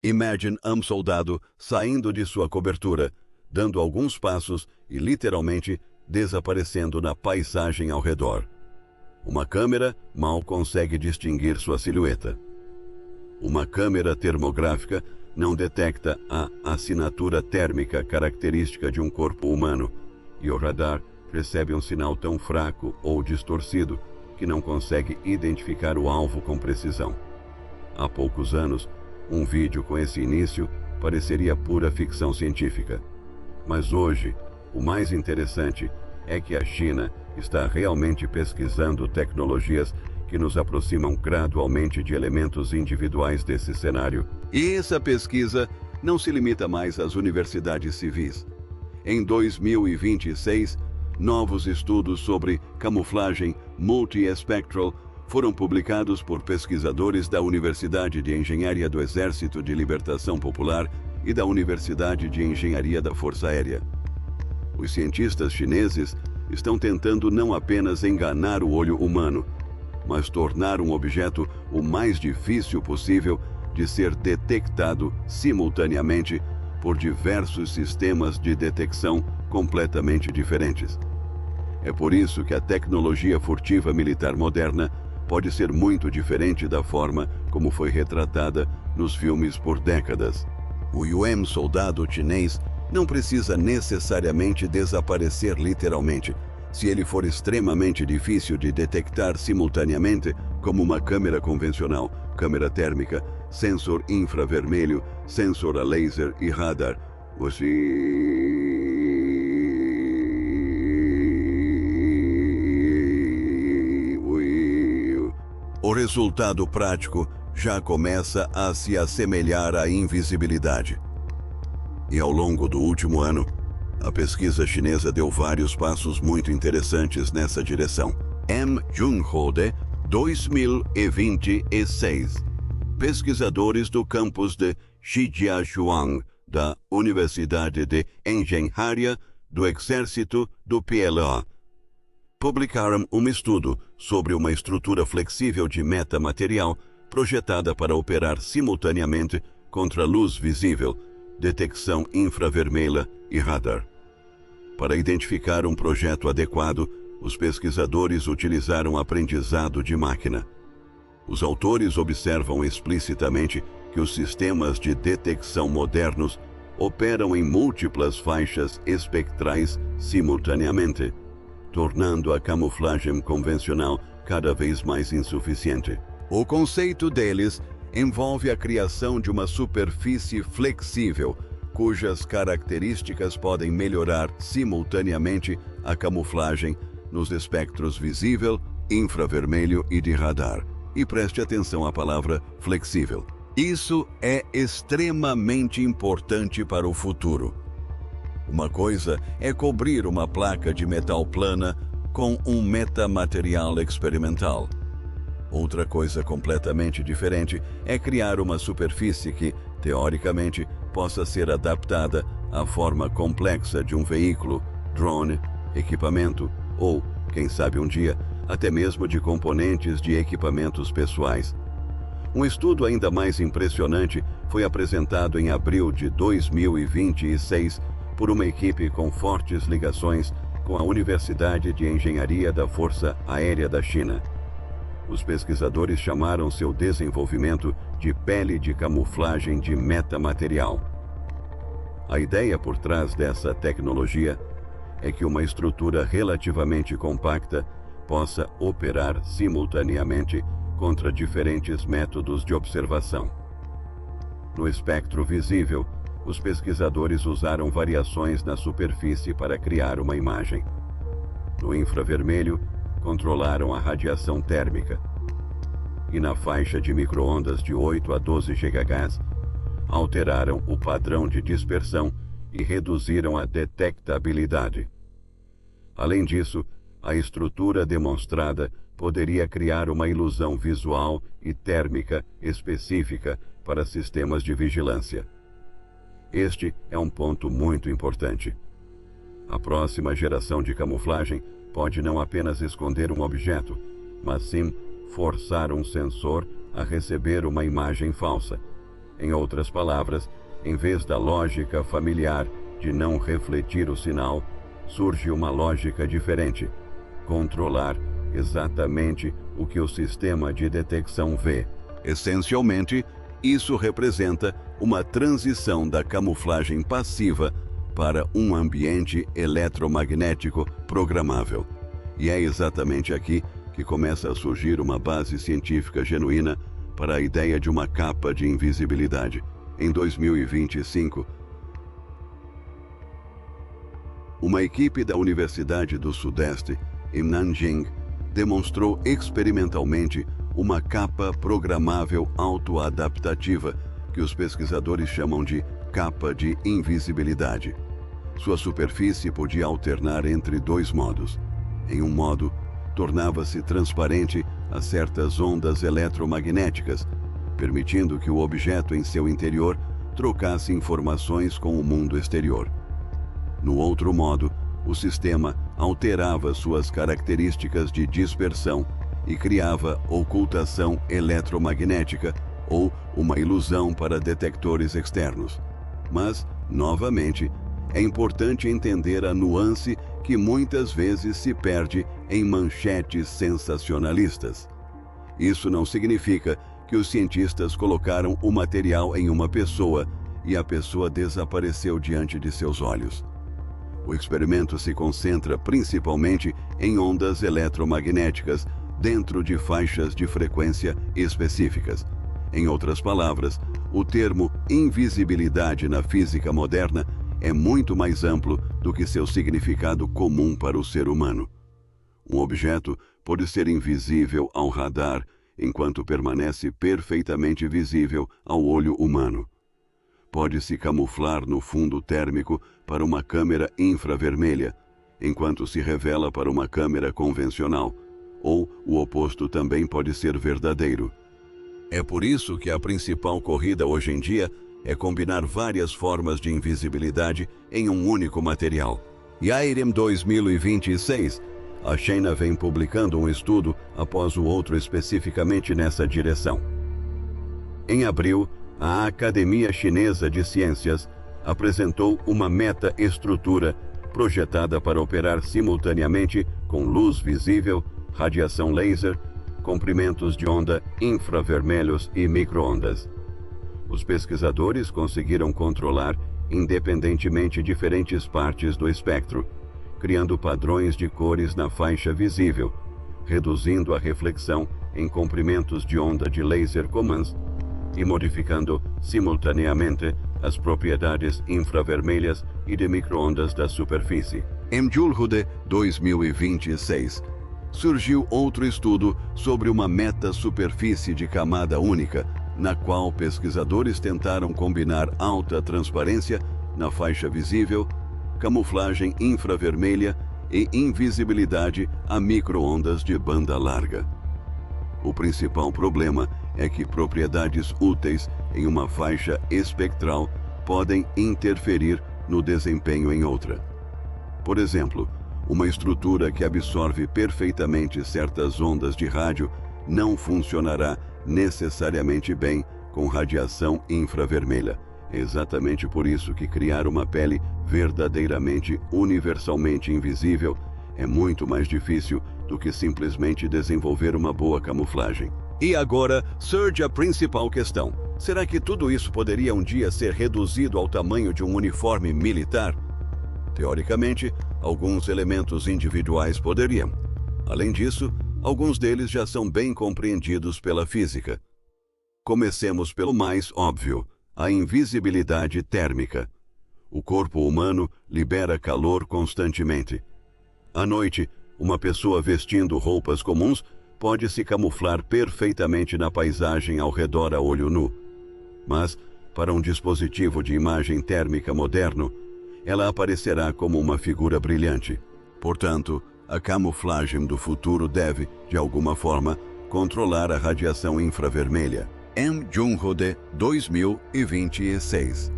Imagine um soldado saindo de sua cobertura, dando alguns passos e literalmente desaparecendo na paisagem ao redor. Uma câmera mal consegue distinguir sua silhueta. Uma câmera termográfica não detecta a assinatura térmica característica de um corpo humano, e o radar recebe um sinal tão fraco ou distorcido que não consegue identificar o alvo com precisão. Há poucos anos, um vídeo com esse início pareceria pura ficção científica. Mas hoje, o mais interessante é que a China está realmente pesquisando tecnologias que nos aproximam gradualmente de elementos individuais desse cenário. E essa pesquisa não se limita mais às universidades civis. Em 2026, novos estudos sobre camuflagem multiespectral foram publicados por pesquisadores da Universidade de Engenharia do Exército de Libertação Popular e da Universidade de Engenharia da Força Aérea. Os cientistas chineses estão tentando não apenas enganar o olho humano, mas tornar um objeto o mais difícil possível de ser detectado simultaneamente por diversos sistemas de detecção completamente diferentes. É por isso que a tecnologia furtiva militar moderna pode ser muito diferente da forma como foi retratada nos filmes por décadas. O Yuan soldado chinês não precisa necessariamente desaparecer literalmente, se ele for extremamente difícil de detectar simultaneamente, como uma câmera convencional, câmera térmica, sensor infravermelho, sensor a laser e radar. O resultado prático já começa a se assemelhar à invisibilidade. E ao longo do último ano, a pesquisa chinesa deu vários passos muito interessantes nessa direção. Junhode 2026. Pesquisadores do campus de Shijiazhuang, da Universidade de Engenharia do Exército do PLA, publicaram um estudo sobre uma estrutura flexível de metamaterial projetada para operar simultaneamente contra luz visível, detecção infravermelha e radar. Para identificar um projeto adequado, os pesquisadores utilizaram aprendizado de máquina. Os autores observam explicitamente que os sistemas de detecção modernos operam em múltiplas faixas espectrais simultaneamente, tornando a camuflagem convencional cada vez mais insuficiente. O conceito deles envolve a criação de uma superfície flexível, cujas características podem melhorar simultaneamente a camuflagem nos espectros visível, infravermelho e de radar. E preste atenção à palavra flexível. Isso é extremamente importante para o futuro. Uma coisa é cobrir uma placa de metal plana com um metamaterial experimental. Outra coisa completamente diferente é criar uma superfície que, teoricamente, possa ser adaptada à forma complexa de um veículo, drone, equipamento ou, quem sabe um dia, até mesmo de componentes de equipamentos pessoais. Um estudo ainda mais impressionante foi apresentado em abril de 2026 por uma equipe com fortes ligações com a Universidade de Engenharia da Força Aérea da China. Os pesquisadores chamaram seu desenvolvimento de pele de camuflagem de metamaterial. A ideia por trás dessa tecnologia é que uma estrutura relativamente compacta possa operar simultaneamente contra diferentes métodos de observação. No espectro visível, os pesquisadores usaram variações na superfície para criar uma imagem. No infravermelho, controlaram a radiação térmica. E na faixa de micro-ondas de 8 a 12 GHz, alteraram o padrão de dispersão e reduziram a detectabilidade. Além disso, a estrutura demonstrada poderia criar uma ilusão visual e térmica específica para sistemas de vigilância. Este é um ponto muito importante. A próxima geração de camuflagem pode não apenas esconder um objeto, mas sim forçar um sensor a receber uma imagem falsa. Em outras palavras, em vez da lógica familiar de não refletir o sinal, surge uma lógica diferente: controlar exatamente o que o sistema de detecção vê. Essencialmente, isso representa uma transição da camuflagem passiva para um ambiente eletromagnético programável. E é exatamente aqui que começa a surgir uma base científica genuína para a ideia de uma capa de invisibilidade. Em 2025, uma equipe da Universidade do Sudeste, em Nanjing, demonstrou experimentalmente uma capa programável autoadaptativa, que os pesquisadores chamam de capa de invisibilidade. Sua superfície podia alternar entre dois modos. Em um modo, tornava-se transparente a certas ondas eletromagnéticas, permitindo que o objeto em seu interior trocasse informações com o mundo exterior. No outro modo, o sistema alterava suas características de dispersão e criava ocultação eletromagnética ou uma ilusão para detectores externos. Mas, novamente, é importante entender a nuance que muitas vezes se perde em manchetes sensacionalistas. Isso não significa que os cientistas colocaram o material em uma pessoa e a pessoa desapareceu diante de seus olhos. O experimento se concentra principalmente em ondas eletromagnéticas dentro de faixas de frequência específicas. Em outras palavras, o termo invisibilidade na física moderna é muito mais amplo do que seu significado comum para o ser humano. Um objeto pode ser invisível ao radar, enquanto permanece perfeitamente visível ao olho humano. Pode se camuflar no fundo térmico para uma câmera infravermelha, enquanto se revela para uma câmera convencional, ou o oposto também pode ser verdadeiro. É por isso que a principal corrida hoje em dia é combinar várias formas de invisibilidade em um único material. E a IREM 2026, a China vem publicando um estudo após o outro especificamente nessa direção. Em abril, a Academia Chinesa de Ciências apresentou uma meta-estrutura projetada para operar simultaneamente com luz visível, radiação laser, comprimentos de onda infravermelhos e micro-ondas. Os pesquisadores conseguiram controlar independentemente diferentes partes do espectro, criando padrões de cores na faixa visível, reduzindo a reflexão em comprimentos de onda de laser comuns e modificando simultaneamente as propriedades infravermelhas e de micro-ondas da superfície. Em julho de 2026, surgiu outro estudo sobre uma meta-superfície de camada única, na qual pesquisadores tentaram combinar alta transparência na faixa visível, camuflagem infravermelha e invisibilidade a micro-ondas de banda larga. O principal problema é que propriedades úteis em uma faixa espectral podem interferir no desempenho em outra. Por exemplo, uma estrutura que absorve perfeitamente certas ondas de rádio não funcionará necessariamente bem com radiação infravermelha. É exatamente por isso que criar uma pele verdadeiramente universalmente invisível é muito mais difícil do que simplesmente desenvolver uma boa camuflagem. E agora surge a principal questão: será que tudo isso poderia um dia ser reduzido ao tamanho de um uniforme militar? Teoricamente, alguns elementos individuais poderiam. Além disso, alguns deles já são bem compreendidos pela física. Comecemos pelo mais óbvio: a invisibilidade térmica. O corpo humano libera calor constantemente. À noite, uma pessoa vestindo roupas comuns pode se camuflar perfeitamente na paisagem ao redor a olho nu. Mas, para um dispositivo de imagem térmica moderno, ela aparecerá como uma figura brilhante. Portanto, a camuflagem do futuro deve, de alguma forma, controlar a radiação infravermelha. Em junho de 2026,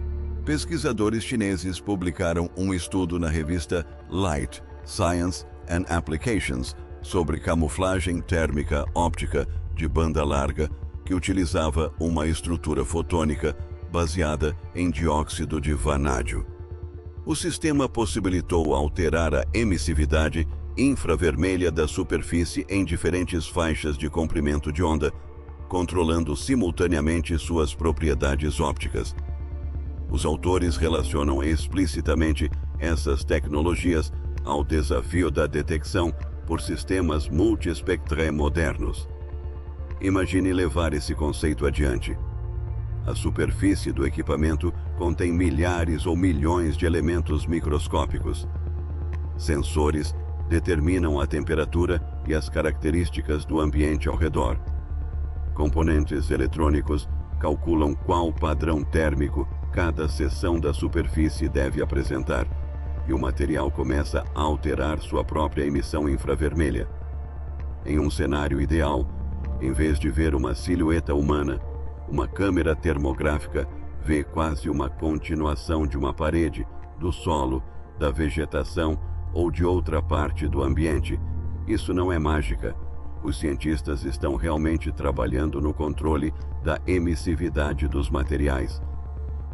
pesquisadores chineses publicaram um estudo na revista Light, Science and Applications sobre camuflagem térmica óptica de banda larga que utilizava uma estrutura fotônica baseada em dióxido de vanádio. O sistema possibilitou alterar a emissividade infravermelha da superfície em diferentes faixas de comprimento de onda, controlando simultaneamente suas propriedades ópticas. Os autores relacionam explicitamente essas tecnologias ao desafio da detecção por sistemas multiespectrais modernos. Imagine levar esse conceito adiante. A superfície do equipamento contém milhares ou milhões de elementos microscópicos. Sensores determinam a temperatura e as características do ambiente ao redor. Componentes eletrônicos calculam qual padrão térmico cada seção da superfície deve apresentar, e o material começa a alterar sua própria emissão infravermelha. Em um cenário ideal, em vez de ver uma silhueta humana, uma câmera termográfica vê quase uma continuação de uma parede, do solo, da vegetação ou de outra parte do ambiente. Isso não é mágica. Os cientistas estão realmente trabalhando no controle da emissividade dos materiais.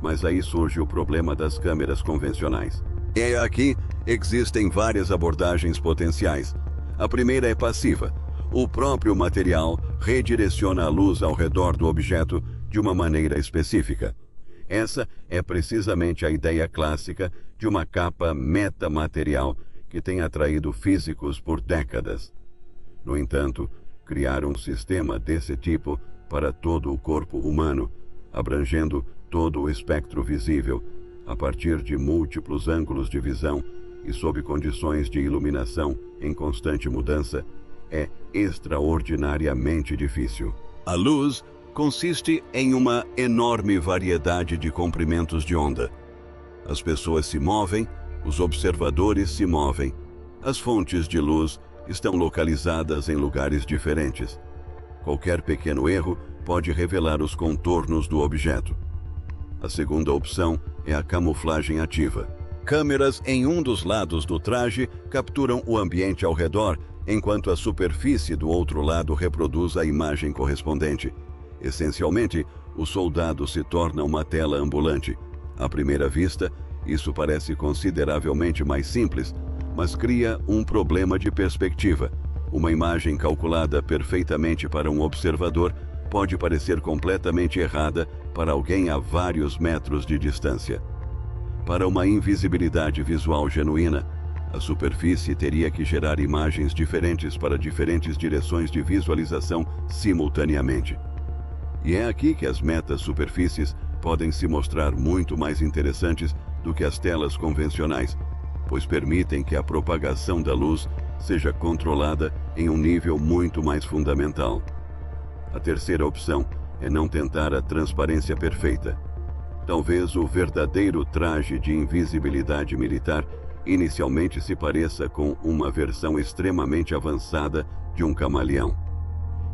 Mas aí surge o problema das câmeras convencionais. E aqui existem várias abordagens potenciais. A primeira é passiva. O próprio material redireciona a luz ao redor do objeto de uma maneira específica. Essa é precisamente a ideia clássica de uma capa metamaterial que tem atraído físicos por décadas. No entanto, criar um sistema desse tipo para todo o corpo humano, abrangendo todo o espectro visível, a partir de múltiplos ângulos de visão e sob condições de iluminação em constante mudança, é extraordinariamente difícil. A luz consiste em uma enorme variedade de comprimentos de onda. As pessoas se movem, os observadores se movem. As fontes de luz estão localizadas em lugares diferentes. Qualquer pequeno erro pode revelar os contornos do objeto. A segunda opção é a camuflagem ativa. Câmeras em um dos lados do traje capturam o ambiente ao redor, enquanto a superfície do outro lado reproduz a imagem correspondente. Essencialmente, o soldado se torna uma tela ambulante. À primeira vista, isso parece consideravelmente mais simples, mas cria um problema de perspectiva. Uma imagem calculada perfeitamente para um observador pode parecer completamente errada para alguém a vários metros de distância. Para uma invisibilidade visual genuína, a superfície teria que gerar imagens diferentes para diferentes direções de visualização simultaneamente. E é aqui que as metasuperfícies podem se mostrar muito mais interessantes do que as telas convencionais, pois permitem que a propagação da luz seja controlada em um nível muito mais fundamental. A terceira opção é não tentar a transparência perfeita. Talvez o verdadeiro traje de invisibilidade militar inicialmente se pareça com uma versão extremamente avançada de um camaleão.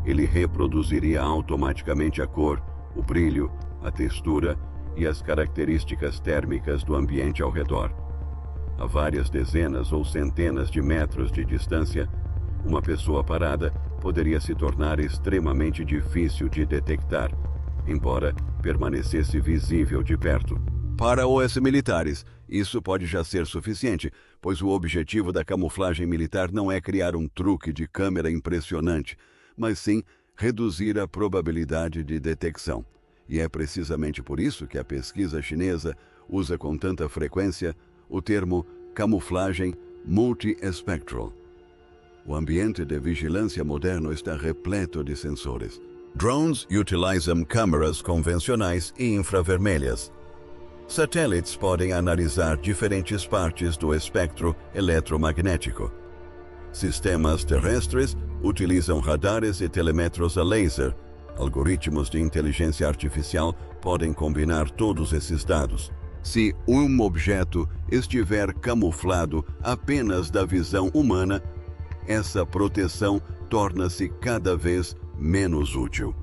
Ele reproduziria automaticamente a cor, o brilho, a textura e as características térmicas do ambiente ao redor. A várias dezenas ou centenas de metros de distância, uma pessoa parada poderia se tornar extremamente difícil de detectar, embora permanecesse visível de perto. Para os militares, isso pode já ser suficiente, pois o objetivo da camuflagem militar não é criar um truque de câmera impressionante, mas sim reduzir a probabilidade de detecção. E é precisamente por isso que a pesquisa chinesa usa com tanta frequência o termo camuflagem multiespectral. O ambiente de vigilância moderno está repleto de sensores. Drones utilizam câmeras convencionais e infravermelhas. Satélites podem analisar diferentes partes do espectro eletromagnético. Sistemas terrestres utilizam radares e telemetros a laser. Algoritmos de inteligência artificial podem combinar todos esses dados. Se um objeto estiver camuflado apenas da visão humana, essa proteção torna-se cada vez menos útil.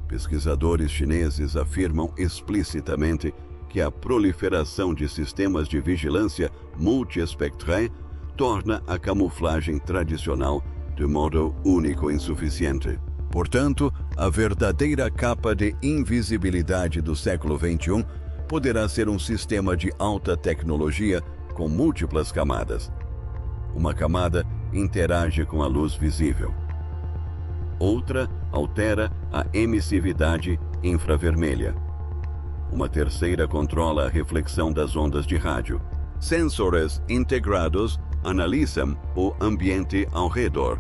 Pesquisadores chineses afirmam explicitamente que a proliferação de sistemas de vigilância multiespectrais torna a camuflagem tradicional de modo único insuficiente. Portanto, A verdadeira capa de invisibilidade do século XXI poderá ser um sistema de alta tecnologia com múltiplas camadas. Uma camada interage com a luz visível. Outra altera a emissividade infravermelha. Uma terceira controla a reflexão das ondas de rádio. Sensores integrados analisam o ambiente ao redor.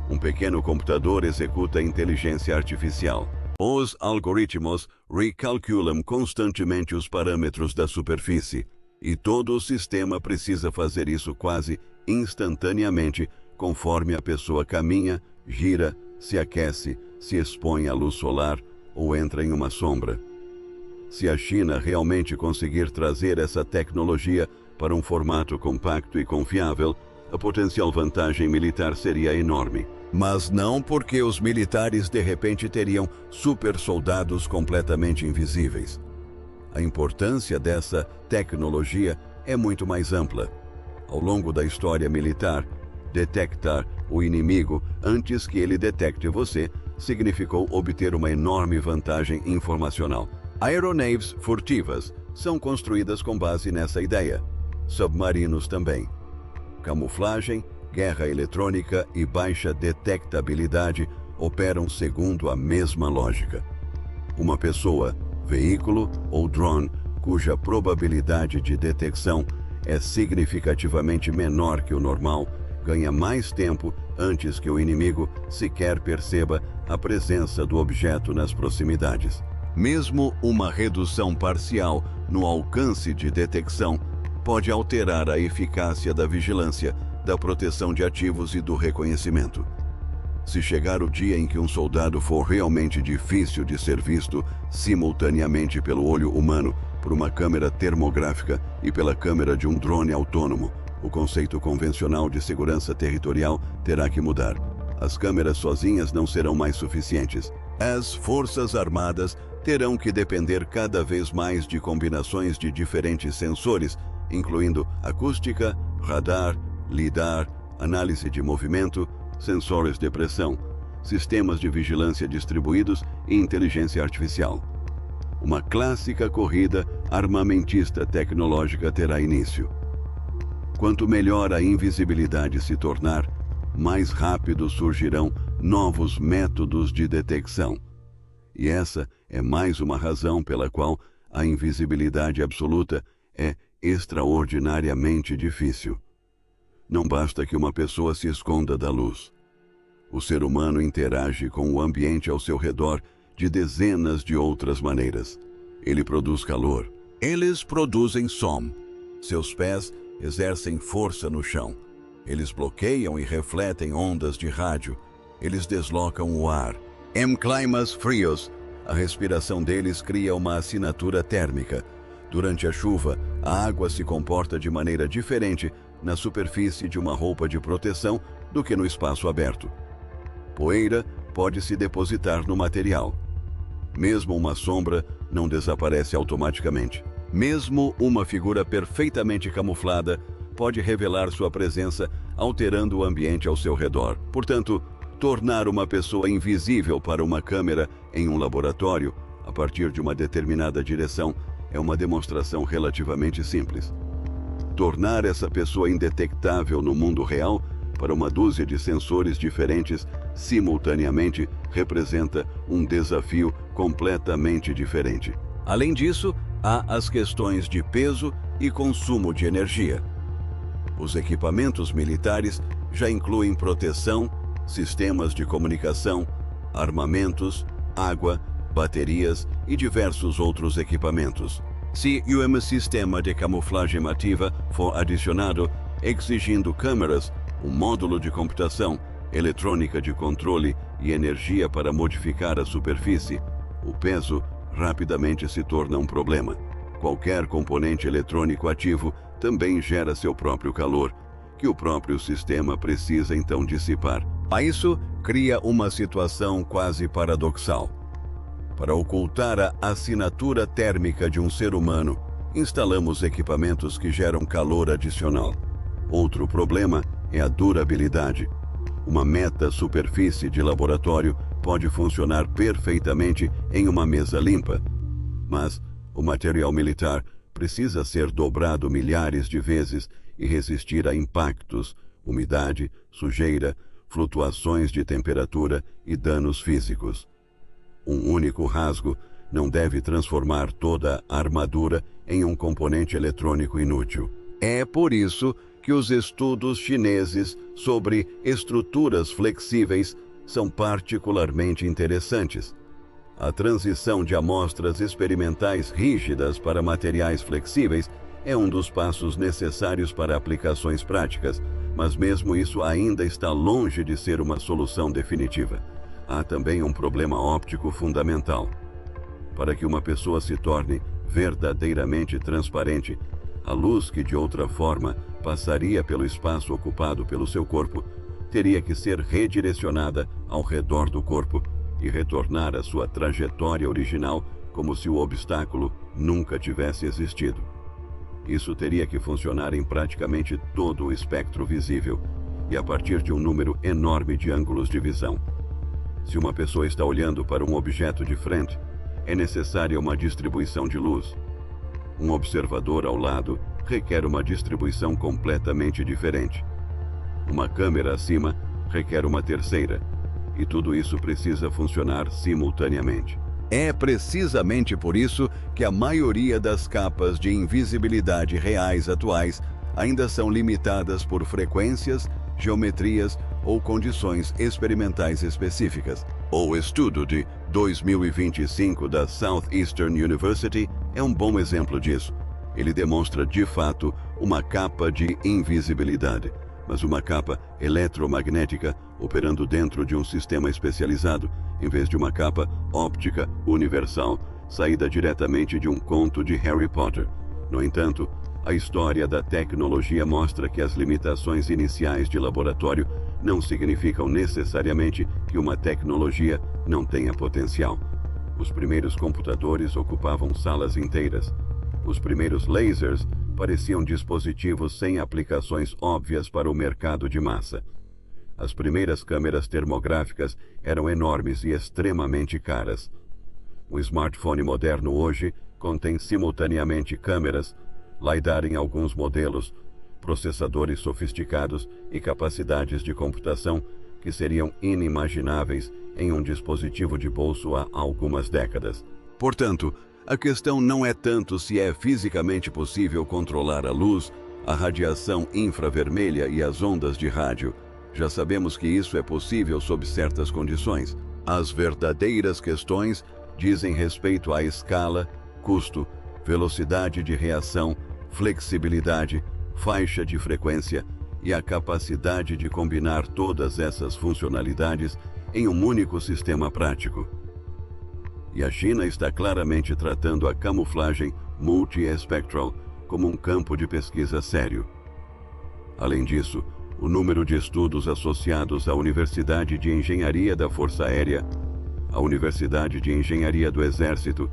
Um pequeno computador executa a inteligência artificial. Os algoritmos recalculam constantemente os parâmetros da superfície, e todo o sistema precisa fazer isso quase instantaneamente, conforme a pessoa caminha, gira, se aquece, se expõe à luz solar ou entra em uma sombra. Se a China realmente conseguir trazer essa tecnologia para um formato compacto e confiável, a potencial vantagem militar seria enorme. Mas não porque os militares de repente teriam super soldados completamente invisíveis. A importância dessa tecnologia é muito mais ampla. Ao longo da história militar, detectar o inimigo antes que ele detecte você significou obter uma enorme vantagem informacional. Aeronaves furtivas são construídas com base nessa ideia. Submarinos também. Camuflagem, guerra eletrônica e baixa detectabilidade operam segundo a mesma lógica. Uma pessoa, veículo ou drone cuja probabilidade de detecção é significativamente menor que o normal ganha mais tempo antes que o inimigo sequer perceba a presença do objeto nas proximidades. Mesmo uma redução parcial no alcance de detecção pode alterar a eficácia da vigilância, da proteção de ativos e do reconhecimento. Se chegar o dia em que um soldado for realmente difícil de ser visto simultaneamente pelo olho humano, por uma câmera termográfica e pela câmera de um drone autônomo, o conceito convencional de segurança territorial terá que mudar. As câmeras sozinhas não serão mais suficientes. As Forças Armadas terão que depender cada vez mais de combinações de diferentes sensores, incluindo acústica, radar, lidar, análise de movimento, sensores de pressão, sistemas de vigilância distribuídos e inteligência artificial. Uma clássica corrida armamentista tecnológica terá início. Quanto melhor a invisibilidade se tornar, mais rápido surgirão novos métodos de detecção. E essa é mais uma razão pela qual a invisibilidade absoluta é extraordinariamente difícil. Não basta que uma pessoa se esconda da luz. O ser humano interage com o ambiente ao seu redor de dezenas de outras maneiras. Ele produz calor. Eles produzem som. Seus pés exercem força no chão. Eles bloqueiam e refletem ondas de rádio. Eles deslocam o ar. Em climas frios, a respiração deles cria uma assinatura térmica. Durante a chuva, a água se comporta de maneira diferente na superfície de uma roupa de proteção do que no espaço aberto. Poeira pode se depositar no material. Mesmo uma sombra não desaparece automaticamente. Mesmo uma figura perfeitamente camuflada pode revelar sua presença alterando o ambiente ao seu redor. Portanto, tornar uma pessoa invisível para uma câmera em um laboratório, a partir de uma determinada direção, é uma demonstração relativamente simples. Tornar essa pessoa indetectável no mundo real para uma dúzia de sensores diferentes simultaneamente representa um desafio completamente diferente. Além disso, há as questões de peso e consumo de energia. Os equipamentos militares já incluem proteção, sistemas de comunicação, armamentos, água, baterias e diversos outros equipamentos. Se um sistema de camuflagem ativa for adicionado, exigindo câmeras, um módulo de computação, eletrônica de controle e energia para modificar a superfície, o peso rapidamente se torna um problema. Qualquer componente eletrônico ativo também gera seu próprio calor, que o próprio sistema precisa então dissipar. Isso cria uma situação quase paradoxal. Para ocultar a assinatura térmica de um ser humano, instalamos equipamentos que geram calor adicional. Outro problema é a durabilidade. Uma meta-superfície de laboratório pode funcionar perfeitamente em uma mesa limpa. Mas o material militar precisa ser dobrado milhares de vezes e resistir a impactos, umidade, sujeira, flutuações de temperatura e danos físicos. Um único rasgo não deve transformar toda a armadura em um componente eletrônico inútil. É por isso que os estudos chineses sobre estruturas flexíveis são particularmente interessantes. A transição de amostras experimentais rígidas para materiais flexíveis é um dos passos necessários para aplicações práticas, mas mesmo isso ainda está longe de ser uma solução definitiva. Há também um problema óptico fundamental. Para que uma pessoa se torne verdadeiramente transparente, a luz que de outra forma passaria pelo espaço ocupado pelo seu corpo teria que ser redirecionada ao redor do corpo e retornar à sua trajetória original como se o obstáculo nunca tivesse existido. Isso teria que funcionar em praticamente todo o espectro visível e a partir de um número enorme de ângulos de visão. Se uma pessoa está olhando para um objeto de frente, é necessária uma distribuição de luz. Um observador ao lado requer uma distribuição completamente diferente. Uma câmera acima requer uma terceira, e tudo isso precisa funcionar simultaneamente. É precisamente por isso que a maioria das capas de invisibilidade reais atuais ainda são limitadas por frequências, geometrias ou condições experimentais específicas. O estudo de 2025 da Southeastern University é um bom exemplo disso. Ele demonstra, de fato, uma capa de invisibilidade, mas uma capa eletromagnética operando dentro de um sistema especializado, em vez de uma capa óptica universal, saída diretamente de um conto de Harry Potter. No entanto, a história da tecnologia mostra que as limitações iniciais de laboratório não significam necessariamente que uma tecnologia não tenha potencial. Os primeiros computadores ocupavam salas inteiras. Os primeiros lasers pareciam dispositivos sem aplicações óbvias para o mercado de massa. As primeiras câmeras termográficas eram enormes e extremamente caras. O smartphone moderno hoje contém simultaneamente câmeras, LiDAR em alguns modelos, processadores sofisticados e capacidades de computação que seriam inimagináveis em um dispositivo de bolso há algumas décadas. Portanto, a questão não é tanto se é fisicamente possível controlar a luz, a radiação infravermelha e as ondas de rádio. Já sabemos que isso é possível sob certas condições. As verdadeiras questões dizem respeito à escala, custo, velocidade de reação, flexibilidade, faixa de frequência e a capacidade de combinar todas essas funcionalidades em um único sistema prático. E a China está claramente tratando a camuflagem multiespectral como um campo de pesquisa sério. Além disso, o número de estudos associados à Universidade de Engenharia da Força Aérea, à Universidade de Engenharia do Exército,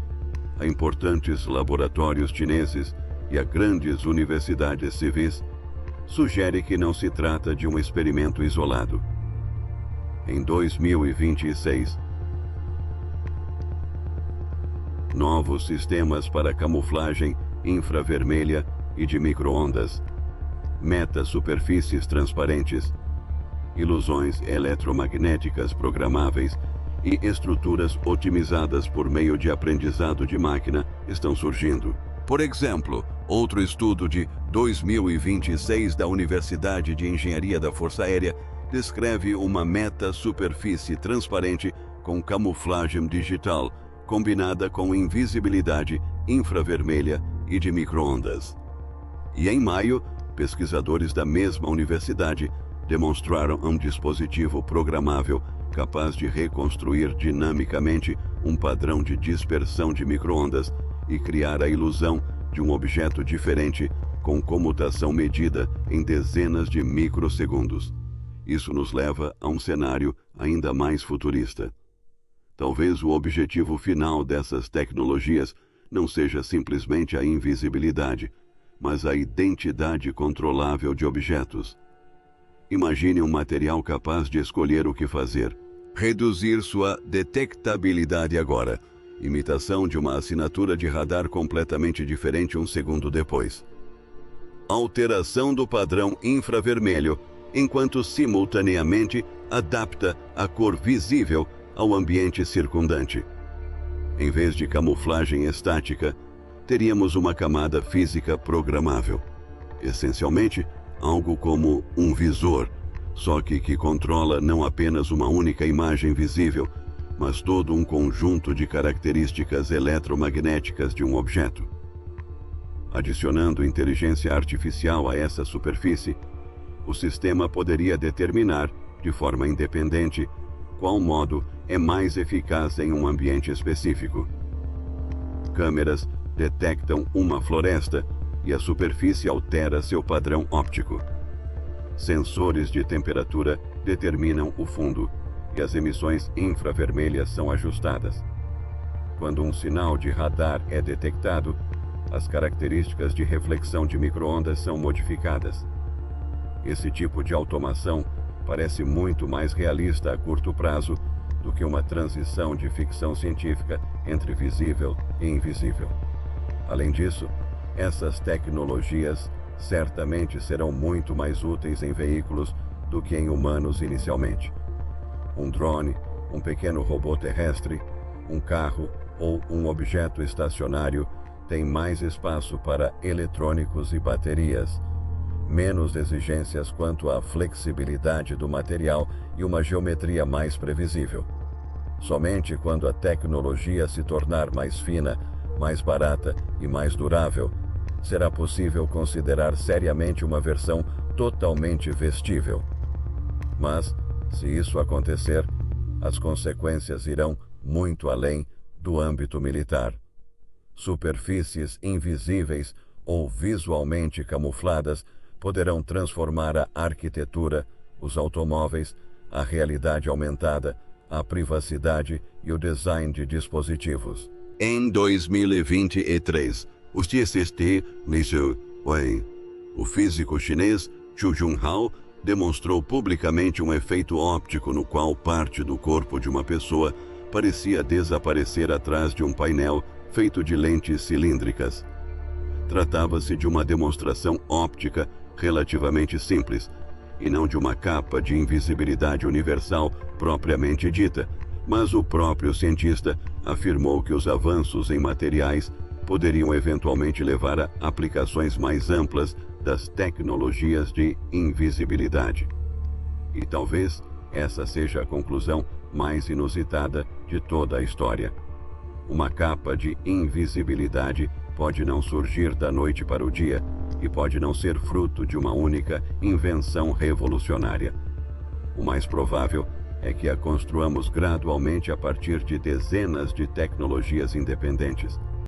a importantes laboratórios chineses e a grandes universidades civis, sugere que não se trata de um experimento isolado. Em 2026, novos sistemas para camuflagem infravermelha e de micro-ondas, metasuperfícies transparentes, ilusões eletromagnéticas programáveis e estruturas otimizadas por meio de aprendizado de máquina estão surgindo. Por exemplo, outro estudo de 2026 da Universidade de Engenharia da Força Aérea descreve uma metasuperfície transparente com camuflagem digital, combinada com invisibilidade infravermelha e de micro-ondas. E em maio, pesquisadores da mesma universidade demonstraram um dispositivo programável capaz de reconstruir dinamicamente um padrão de dispersão de micro-ondas e criar a ilusão de um objeto diferente com comutação medida em dezenas de microsegundos. Isso nos leva a um cenário ainda mais futurista. Talvez o objetivo final dessas tecnologias não seja simplesmente a invisibilidade, mas a identidade controlável de objetos. Imagine um material capaz de escolher o que fazer, reduzir sua detectabilidade agora, imitação de uma assinatura de radar completamente diferente um segundo depois. Alteração do padrão infravermelho, enquanto simultaneamente adapta a cor visível ao ambiente circundante. Em vez de camuflagem estática, teríamos uma camada física programável. Essencialmente, algo como um visor, só que controla não apenas uma única imagem visível, mas todo um conjunto de características eletromagnéticas de um objeto. Adicionando inteligência artificial a essa superfície, o sistema poderia determinar, de forma independente, qual modo é mais eficaz em um ambiente específico. Câmeras detectam uma floresta e a superfície altera seu padrão óptico. Sensores de temperatura determinam o fundo e as emissões infravermelhas são ajustadas. Quando um sinal de radar é detectado, as características de reflexão de micro-ondas são modificadas. Esse tipo de automação parece muito mais realista a curto prazo do que uma transição de ficção científica entre visível e invisível. Além disso, essas tecnologias certamente serão muito mais úteis em veículos do que em humanos inicialmente. Um drone, um pequeno robô terrestre, um carro ou um objeto estacionário tem mais espaço para eletrônicos e baterias, menos exigências quanto à flexibilidade do material e uma geometria mais previsível. Somente quando a tecnologia se tornar mais fina, mais barata e mais durável, será possível considerar seriamente uma versão totalmente vestível. Mas, se isso acontecer, as consequências irão muito além do âmbito militar. Superfícies invisíveis ou visualmente camufladas poderão transformar a arquitetura, os automóveis, a realidade aumentada, a privacidade e o design de dispositivos. Em 2023, o CST Liu Wei, o físico chinês Zhu Junhao, demonstrou publicamente um efeito óptico no qual parte do corpo de uma pessoa parecia desaparecer atrás de um painel feito de lentes cilíndricas. Tratava-se de uma demonstração óptica relativamente simples, e não de uma capa de invisibilidade universal propriamente dita, mas o próprio cientista afirmou que os avanços em materiais poderiam eventualmente levar a aplicações mais amplas das tecnologias de invisibilidade. E talvez essa seja a conclusão mais inusitada de toda a história. Uma capa de invisibilidade pode não surgir da noite para o dia e pode não ser fruto de uma única invenção revolucionária. O mais provável é que a construamos gradualmente a partir de dezenas de tecnologias independentes.